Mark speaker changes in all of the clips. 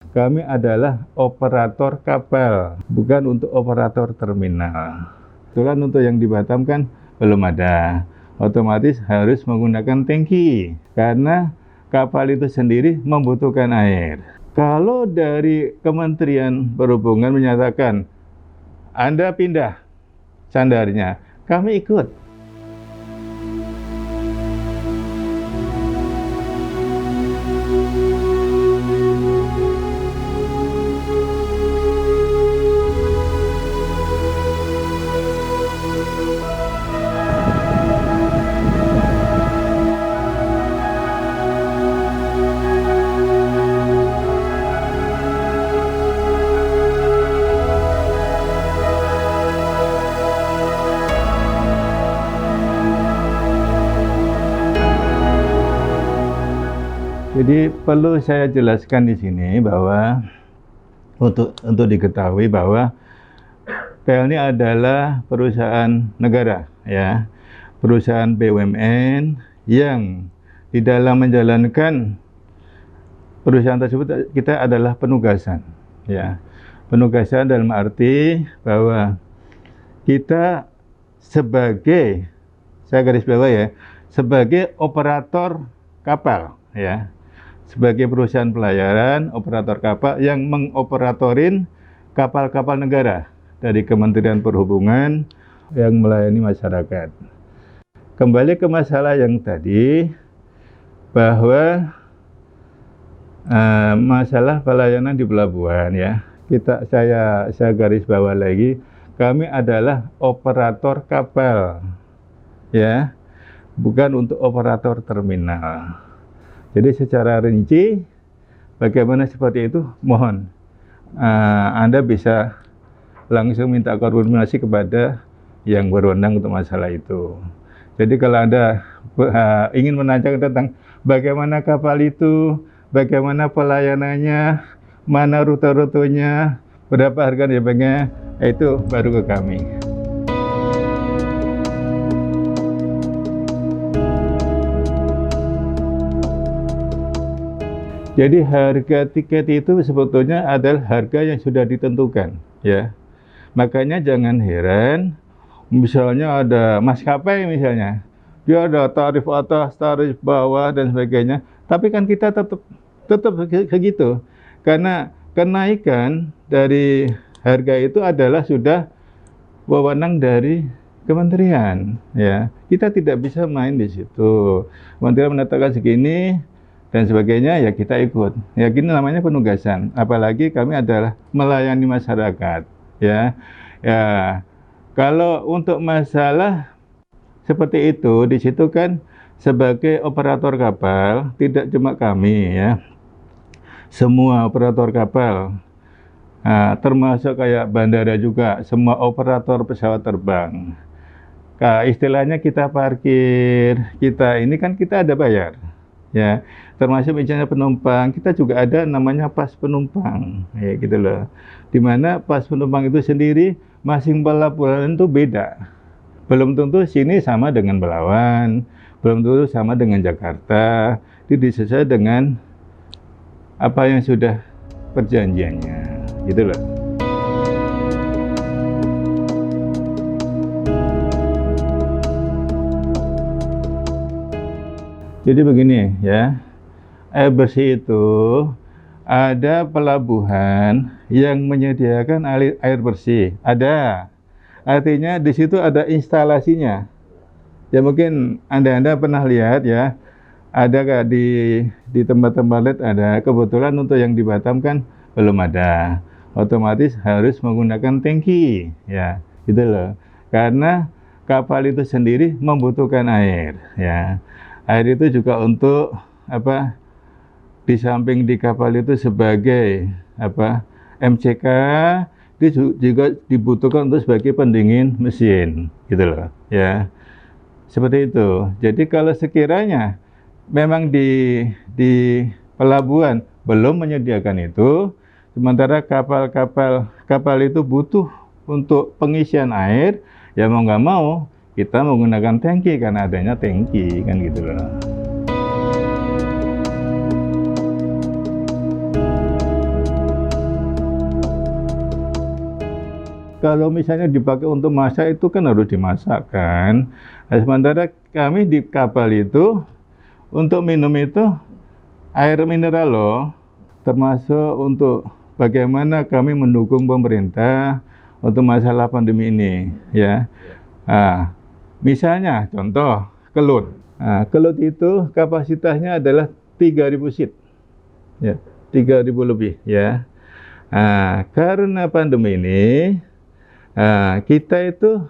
Speaker 1: Kami adalah operator kapal, bukan untuk operator terminal. Kebetulan untuk yang di Batam kan belum ada. Otomatis harus menggunakan tangki, karena kapal itu sendiri membutuhkan air. Kalau dari Kementerian Perhubungan menyatakan, Anda pindah sandarnya, kami ikut. Jadi perlu saya jelaskan di sini bahwa untuk diketahui bahwa PLN adalah perusahaan negara, ya, perusahaan BUMN yang di dalam menjalankan perusahaan tersebut kita adalah penugasan, ya, penugasan dalam arti bahwa kita sebagai, saya garis bawah ya, sebagai operator kapal, ya. Sebagai perusahaan pelayaran, operator kapal yang mengoperatorin kapal-kapal negara dari Kementerian Perhubungan yang melayani masyarakat. Kembali ke masalah yang tadi, bahwa masalah pelayanan di pelabuhan, ya, saya garis bawah lagi, kami adalah operator kapal, ya, bukan untuk operator terminal. Jadi secara rinci bagaimana seperti itu, mohon Anda bisa langsung minta konfirmasi kepada yang berwenang untuk masalah itu. Jadi kalau Anda ingin menanyakan tentang bagaimana kapal itu, bagaimana pelayanannya, mana rute-rutenya, berapa harga nebengnya, itu baru ke kami. Jadi harga tiket itu sebetulnya adalah harga yang sudah ditentukan, ya. Makanya jangan heran, misalnya ada maskapai misalnya, dia ada tarif atas, tarif bawah dan sebagainya. Tapi kan kita tetap segitu, karena kenaikan dari harga itu adalah sudah wewenang dari kementerian, ya. Kita tidak bisa main di situ. Kementerian menetapkan segini dan sebagainya, ya kita ikut. Ya gini namanya penugasan. Apalagi kami adalah melayani masyarakat, ya. Ya, kalau untuk masalah seperti itu, di situ kan sebagai operator kapal tidak cuma kami, ya. Semua operator kapal, termasuk kayak bandara juga, semua operator pesawat terbang. Istilahnya kita parkir, kita ini kan kita ada bayar, ya, termasuk misalnya penumpang, kita juga ada namanya pas penumpang, ya gitu loh. Dimana pas penumpang itu sendiri, masing pelabuhan itu beda. Belum tentu sini sama dengan Belawan, belum tentu sama dengan Jakarta. Itu disesuaikan dengan apa yang sudah perjanjiannya, gitu loh. Jadi begini, ya, air bersih itu ada pelabuhan yang menyediakan air bersih, ada. Artinya di situ ada instalasinya. Ya mungkin Anda pernah lihat, ya, ada kak di tempat-tempat lain ada. Kebetulan untuk yang di Batam kan belum ada. Otomatis harus menggunakan tangki, ya, gitu loh. Karena kapal itu sendiri membutuhkan air, ya. Air itu juga untuk apa? Di samping di kapal itu sebagai apa? MCK, itu juga dibutuhkan untuk sebagai pendingin mesin, gitu loh, ya. Seperti itu. Jadi kalau sekiranya memang di pelabuhan belum menyediakan itu, sementara kapal itu butuh untuk pengisian air, ya mau nggak mau kita menggunakan tangki karena adanya tangki, kan gitu loh. kalau misalnya dipakai untuk masak itu kan harus dimasak kan. Nah, sementara kami di kapal itu untuk minum itu air mineral loh, termasuk untuk bagaimana kami mendukung pemerintah untuk masalah pandemi ini ya. Nah, misalnya contoh Kelut. Nah, Kelut itu kapasitasnya adalah 3.000 seat ya, 3.000 lebih ya. Nah, karena pandemi ini kita itu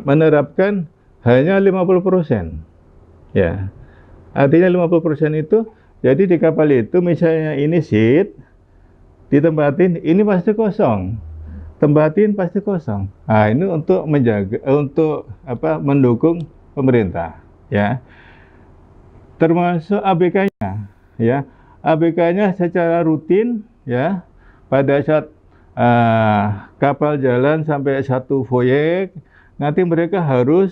Speaker 1: menerapkan hanya 50% ya. Artinya 50% itu, jadi di kapal itu misalnya ini seat, ditempatin, ini pasti kosong. Tempatin pasti kosong. Nah, ini untuk menjaga, untuk mendukung pemerintah ya. Termasuk ABK-nya ya. ABK-nya secara rutin ya, pada saat kapal jalan sampai satu voyek, nanti mereka harus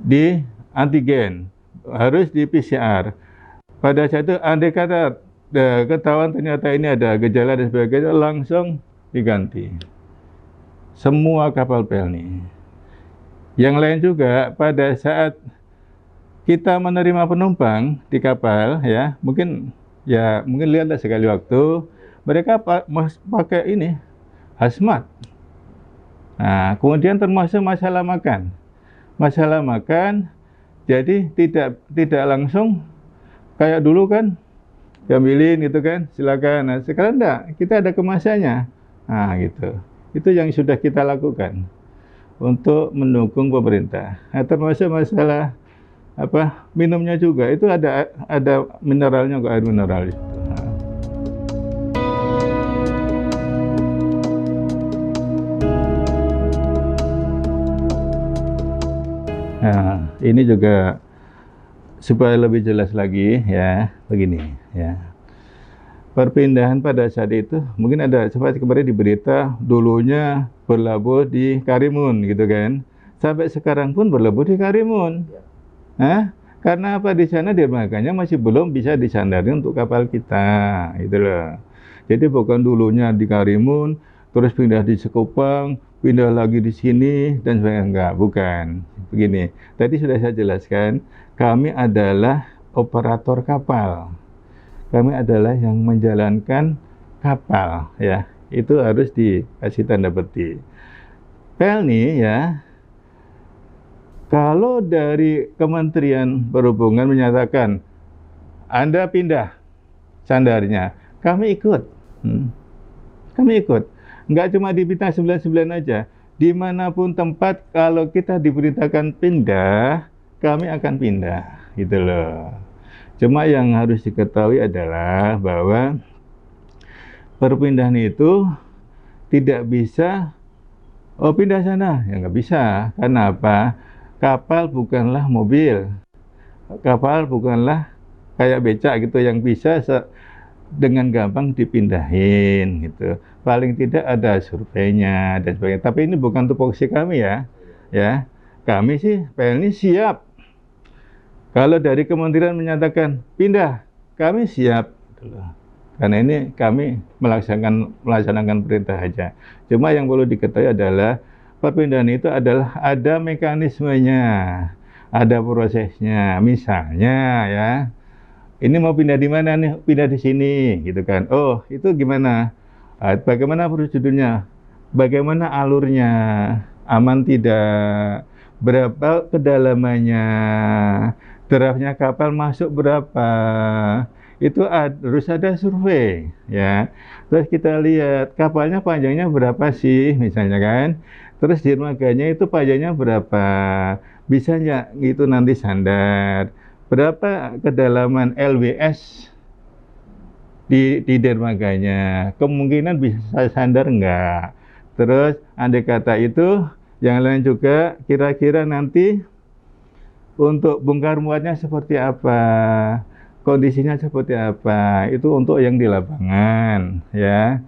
Speaker 1: di antigen, harus di PCR. Pada saat itu andai kata ketahuan ternyata ini ada gejala dan sebagainya, langsung diganti. Semua kapal Pelni. Yang lain juga pada saat kita menerima penumpang di kapal ya, mungkin lihatlah sekali waktu mereka pakai ini hazmat. Nah, kemudian termasuk masalah makan. Masalah makan, jadi tidak langsung kayak dulu kan, ambilin gitu kan, silakan. Nah, sekarang enggak, kita ada kemasannya. Nah, gitu. Itu yang sudah kita lakukan untuk mendukung pemerintah. Nah, termasuk masalah minumnya juga, itu ada mineralnya, kok, air mineral itu. Nah, ini juga supaya lebih jelas lagi ya, begini ya. Perpindahan pada saat itu mungkin ada seperti kemarin di berita, dulunya berlabuh di Karimun gitu kan. Sampai sekarang pun berlabuh di Karimun. Karena apa, di sana dermaganya masih belum bisa disandarin untuk kapal kita, gitu loh. Jadi bukan dulunya di Karimun, terus pindah di Sekupang, pindah lagi di sini dan sebagainya, enggak, bukan. Begini, tadi sudah saya jelaskan, kami adalah operator kapal. Kami adalah yang menjalankan kapal ya. Itu harus dikasih tanda petik. Pelni ya, kalau dari Kementerian Perhubungan menyatakan Anda pindah sandarnya, kami ikut. Kami ikut. Enggak cuma di Bintang 99 aja. Dimanapun tempat, kalau kita diberitakan pindah, kami akan pindah, gitu loh. Cuma yang harus diketahui adalah bahwa perpindahan itu tidak bisa, pindah sana, ya nggak bisa. Karena apa? Kapal bukanlah mobil. Kapal bukanlah kayak becak gitu yang bisa dengan gampang dipindahin gitu. Paling tidak ada surveinya dan sebagainya. Tapi ini bukan tupoksi kami ya. Ya, kami sih Pelni siap. Kalau dari kementerian menyatakan pindah, kami siap. Karena ini kami melaksanakan perintah aja. Cuma yang perlu diketahui adalah perpindahan itu adalah ada mekanismenya, ada prosesnya. Misalnya ya, ini mau pindah di mana nih? Pindah di sini, gitu kan? Oh, itu gimana? Bagaimana prosedurnya? Bagaimana alurnya? Aman tidak? Berapa kedalamannya? Draftnya kapal masuk berapa? Itu harus ada survei, ya. Terus kita lihat kapalnya panjangnya berapa sih, misalnya kan? Terus dermaganya itu panjangnya berapa? Bisa nggak gitu nanti standar? Berapa kedalaman LWS di dermaganya, kemungkinan bisa sandar enggak. Terus andai kata itu, yang lain juga kira-kira nanti untuk bongkar muatnya seperti apa, kondisinya seperti apa, itu untuk yang di lapangan ya.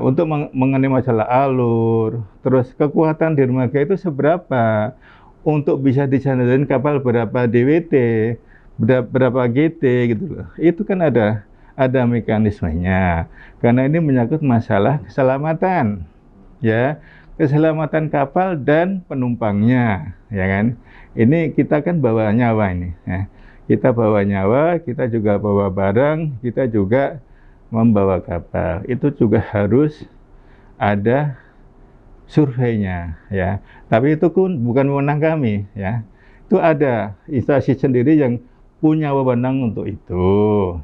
Speaker 1: Untuk mengenai masalah alur, terus kekuatan dermaga itu seberapa, untuk bisa disandarin kapal berapa DWT, berapa GT gitu loh. Itu kan ada ada mekanismenya. Karena ini menyangkut masalah keselamatan, ya, keselamatan kapal dan penumpangnya, ya kan. Ini kita kan bawa nyawa ini, ya. Kita bawa nyawa, kita juga bawa barang, kita juga membawa kapal. Itu juga harus ada surveinya, ya. Tapi itu pun bukan wewenang kami, ya. Itu ada instansi sendiri yang punya wewenang untuk itu,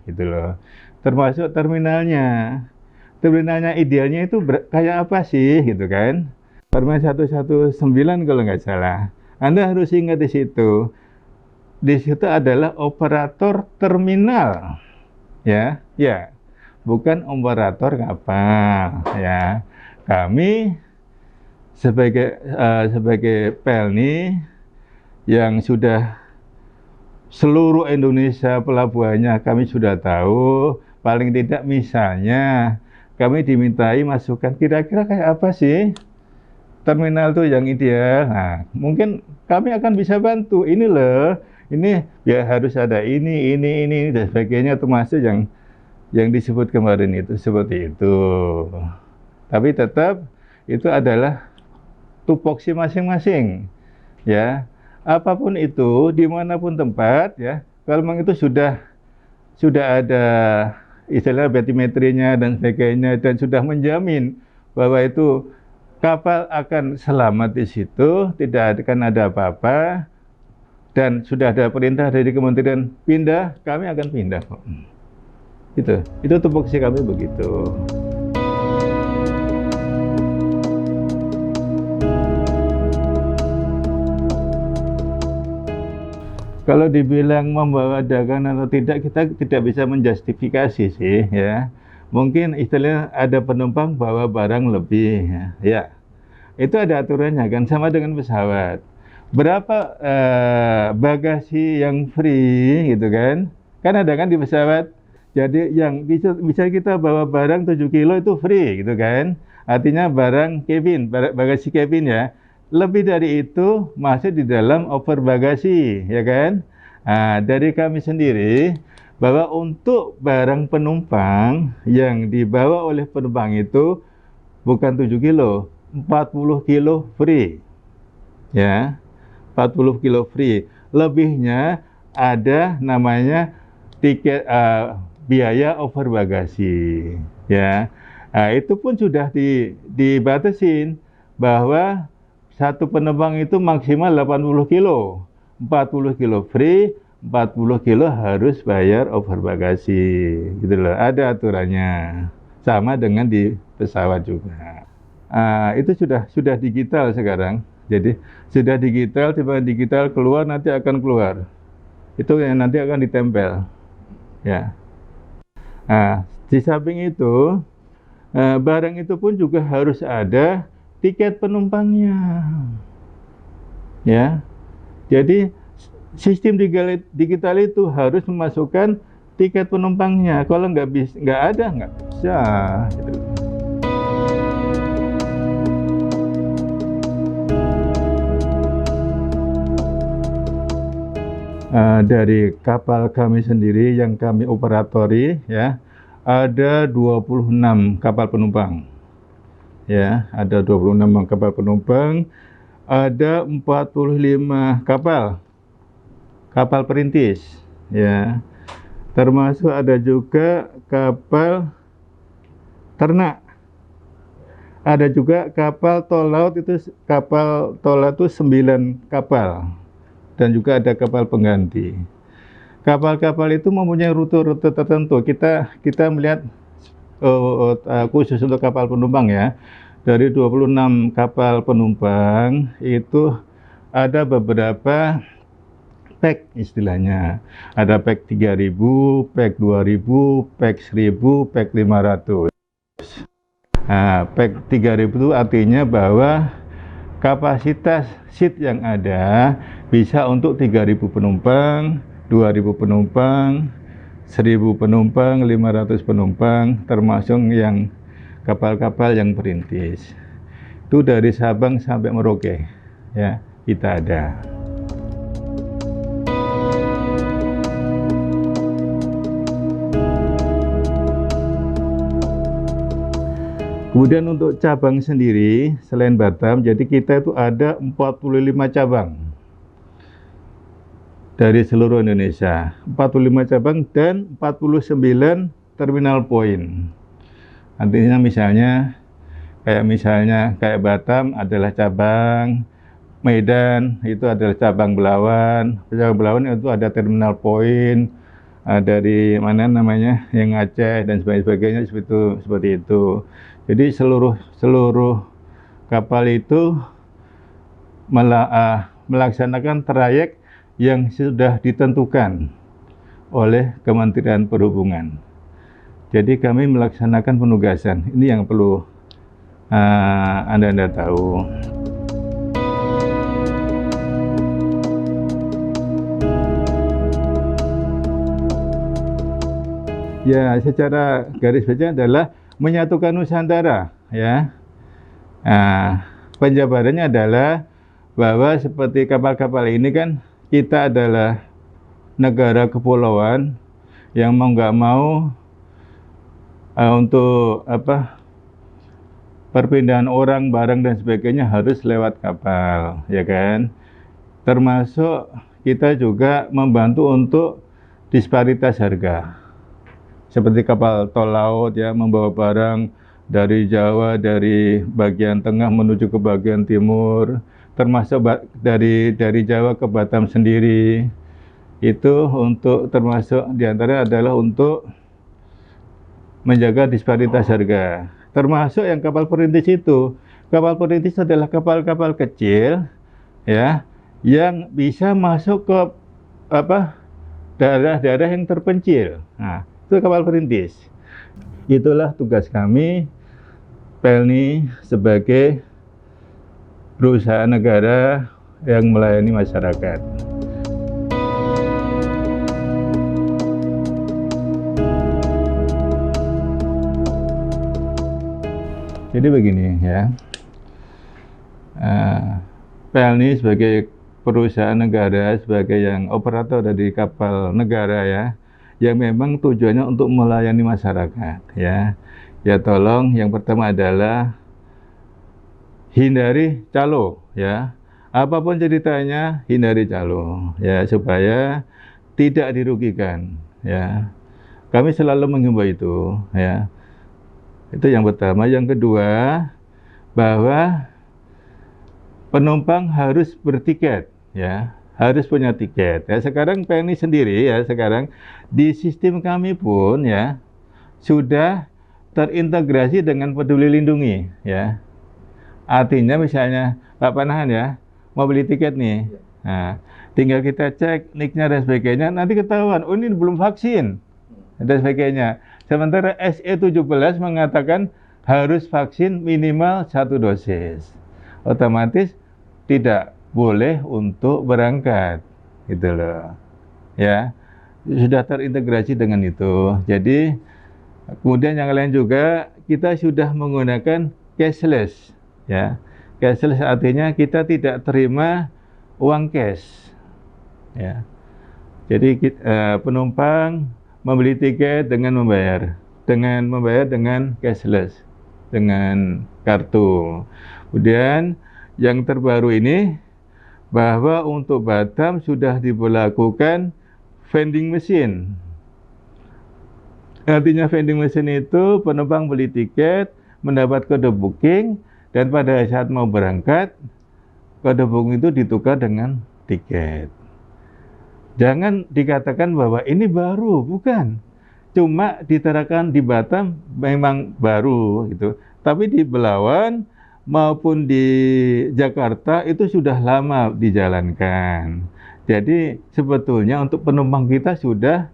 Speaker 1: gitu loh. Termasuk terminalnya. Terminalnya idealnya itu kayak apa sih, gitu kan? Permen 119 kalau nggak salah. Anda harus ingat di situ. Di situ adalah operator terminal, ya, ya, bukan operator kapal, ya. Kami sebagai Pelni yang sudah seluruh Indonesia pelabuhannya kami sudah tahu, paling tidak misalnya kami dimintai masukan kira-kira kayak apa sih terminal tuh yang ideal. Nah, mungkin kami akan bisa bantu. Ini loh, ini ya harus ada ini dan sebagainya, termasuk yang disebut kemarin itu seperti itu. Tapi tetap itu adalah tupoksi masing-masing, ya. Apapun itu, dimanapun tempat, ya. Kalau memang itu sudah ada istilah batimetrinya dan sebagainya dan sudah menjamin bahwa itu kapal akan selamat di situ, tidak akan ada apa-apa, dan sudah ada perintah dari kementerian pindah, kami akan pindah kok. Itu tupoksi kami begitu. Kalau dibilang membawa dagangan atau tidak, kita tidak bisa menjustifikasi sih, ya. Mungkin istilahnya ada penumpang bawa barang lebih, ya. Itu ada aturannya kan, sama dengan pesawat. Berapa bagasi yang free, gitu kan? Kan ada kan di pesawat. Jadi yang bisa kita bawa barang 7 kilo itu free, gitu kan? Artinya barang cabin, bagasi cabin, ya. Lebih dari itu masih di dalam over bagasi, ya kan? Nah, dari kami sendiri bahwa untuk barang penumpang yang dibawa oleh penumpang itu bukan 7 kilo, 40 kilo free. Ya, 40 kilo free. Lebihnya ada namanya tiket biaya over bagasi. Ya, nah, itu pun sudah dibatasin bahwa satu penumpang itu maksimal 80 kilo, 40 kilo free, 40 kilo harus bayar over bagasi, gitu loh. Ada aturannya, sama dengan di pesawat juga. Itu sudah digital sekarang. Jadi sudah digital, tiba digital keluar nanti akan keluar. Itu yang nanti akan ditempel, ya. Di samping itu, barang itu pun juga harus ada tiket penumpangnya, ya. Jadi sistem digital itu harus memasukkan tiket penumpangnya. Kalau nggak ada, nggak bisa. Gitu. Dari kapal kami sendiri yang kami operatori, ya, ada 26 kapal penumpang. Ya, ada 26 kapal penumpang, ada 45 kapal perintis, ya. Termasuk ada juga kapal ternak. Ada juga kapal tol laut, itu kapal tol laut itu 9 kapal. Dan juga ada kapal pengganti. Kapal-kapal itu mempunyai rute-rute tertentu. Kita melihat khusus untuk kapal penumpang, ya. Dari 26 kapal penumpang itu ada beberapa pack istilahnya. Ada pack 3.000, pack 2.000, pack 1.000, pack 500. Pack 3.000 itu artinya bahwa kapasitas seat yang ada bisa untuk 3.000 penumpang, 2.000 penumpang, 1.000 penumpang, 500 penumpang, termasuk yang kapal-kapal yang perintis. Itu dari Sabang sampai Merauke, ya, kita ada. Kemudian untuk cabang sendiri, selain Batam, jadi kita itu ada 45 cabang dari seluruh Indonesia. 45 cabang dan 49 terminal point. Artinya misalnya kayak Batam adalah cabang, Medan itu adalah cabang Belawan. Cabang Belawan itu ada terminal point, dari mana namanya yang Aceh dan sebagainya seperti itu. Jadi seluruh kapal itu melaksanakan trayek yang sudah ditentukan oleh Kementerian Perhubungan. Jadi kami melaksanakan penugasan. Ini yang perlu Anda tahu. Ya, secara garis besar adalah menyatukan Nusantara, ya. Nah, penjabarannya adalah bahwa seperti kapal-kapal ini kan kita adalah negara kepulauan yang mau nggak mau untuk perpindahan orang, barang dan sebagainya harus lewat kapal, ya kan. Termasuk kita juga membantu untuk disparitas harga. Seperti kapal tol laut ya, membawa barang dari Jawa, dari bagian tengah menuju ke bagian timur, termasuk dari Jawa ke Batam sendiri. Itu untuk termasuk diantara adalah untuk menjaga disparitas harga. Termasuk yang kapal perintis itu. Kapal perintis adalah kapal-kapal kecil ya, yang bisa masuk ke daerah-daerah yang terpencil. Nah, itu kapal perintis. Itulah tugas kami Pelni sebagai perusahaan negara yang melayani masyarakat. Jadi begini ya, Pelni sebagai perusahaan negara, sebagai yang operator dari kapal negara ya, yang memang tujuannya untuk melayani masyarakat ya. Ya tolong yang pertama adalah hindari calo ya. Apapun ceritanya hindari calo ya, supaya tidak dirugikan ya. Kami selalu menghimbau itu ya. Itu yang pertama. Yang kedua, bahwa penumpang harus bertiket ya. Harus punya tiket. Ya, sekarang PNI sendiri ya, sekarang di sistem kami pun ya sudah terintegrasi dengan Peduli Lindungi ya. Artinya misalnya Pak Panahan ya mau beli tiket nih, nah, tinggal kita cek nicknya dan sebagainya, nanti ketahuan oh ini belum vaksin dan sebagainya. Sementara SE17 mengatakan harus vaksin minimal 1 dosis. Otomatis tidak boleh untuk berangkat, gitu loh ya, sudah terintegrasi dengan itu. Jadi kemudian yang lain juga kita sudah menggunakan cashless ya. Cashless artinya kita tidak terima uang cash ya. Jadi penumpang membeli tiket dengan membayar dengan cashless, dengan kartu. Kemudian yang terbaru ini bahwa untuk Batam sudah diberlakukan vending machine. Artinya vending machine itu penumpang beli tiket, mendapat kode booking, dan pada saat mau berangkat, kode booking itu ditukar dengan tiket. Jangan dikatakan bahwa ini baru, bukan. Cuma diterapkan di Batam memang baru gitu. Tapi di Belawan maupun di Jakarta itu sudah lama dijalankan. Jadi sebetulnya untuk penumpang kita sudah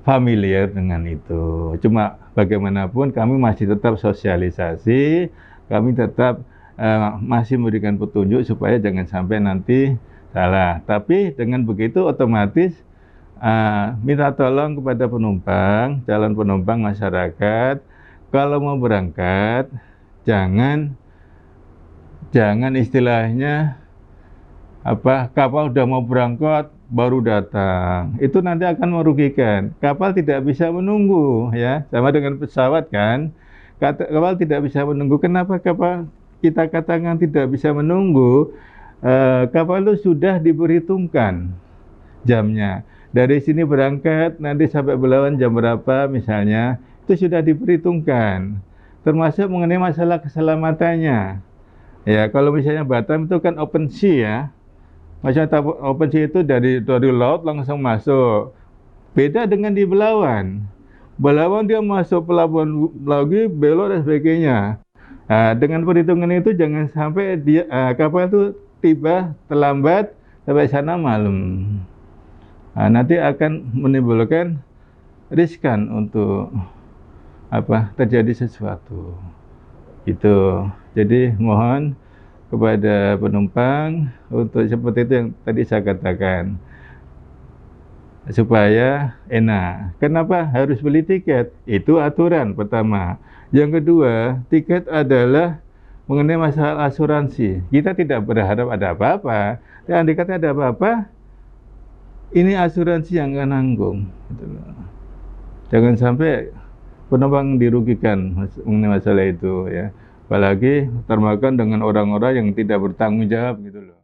Speaker 1: familiar dengan itu. Cuma bagaimanapun kami masih tetap sosialisasi, kami tetap masih memberikan petunjuk supaya jangan sampai nanti salah. Tapi dengan begitu otomatis minta tolong kepada penumpang, calon penumpang masyarakat, kalau mau berangkat jangan istilahnya kapal udah mau berangkat baru datang. Itu nanti akan merugikan. Kapal tidak bisa menunggu ya. Sama dengan pesawat kan. kapal tidak bisa menunggu. Kenapa kapal kita katakan tidak bisa menunggu? Kapal itu sudah diperhitungkan jamnya. Dari sini berangkat, nanti sampai Belawan jam berapa misalnya, itu sudah diperhitungkan. Termasuk mengenai masalah keselamatannya. Ya, kalau misalnya Batam itu kan open sea ya. Maksudnya open sea itu dari laut langsung masuk. Beda dengan di Belawan. Belawan dia masuk pelabuhan lagi, belok dan sebagainya. Nah, dengan perhitungan itu jangan sampai kapal itu tiba terlambat sampai sana malam. Nah, nanti akan menimbulkan riskan untuk terjadi sesuatu. Itu. Jadi mohon kepada penumpang untuk seperti itu yang tadi saya katakan, supaya enak. Kenapa harus beli tiket? Itu aturan pertama. Yang kedua, tiket adalah mengenai masalah asuransi. Kita tidak berharap ada apa-apa. Dan andai kata ada apa-apa, ini asuransi yang akan nanggung. Gitu loh. Jangan sampai penumpang dirugikan mengenai masalah itu ya. Apalagi termakan dengan orang-orang yang tidak bertanggung jawab gitu loh.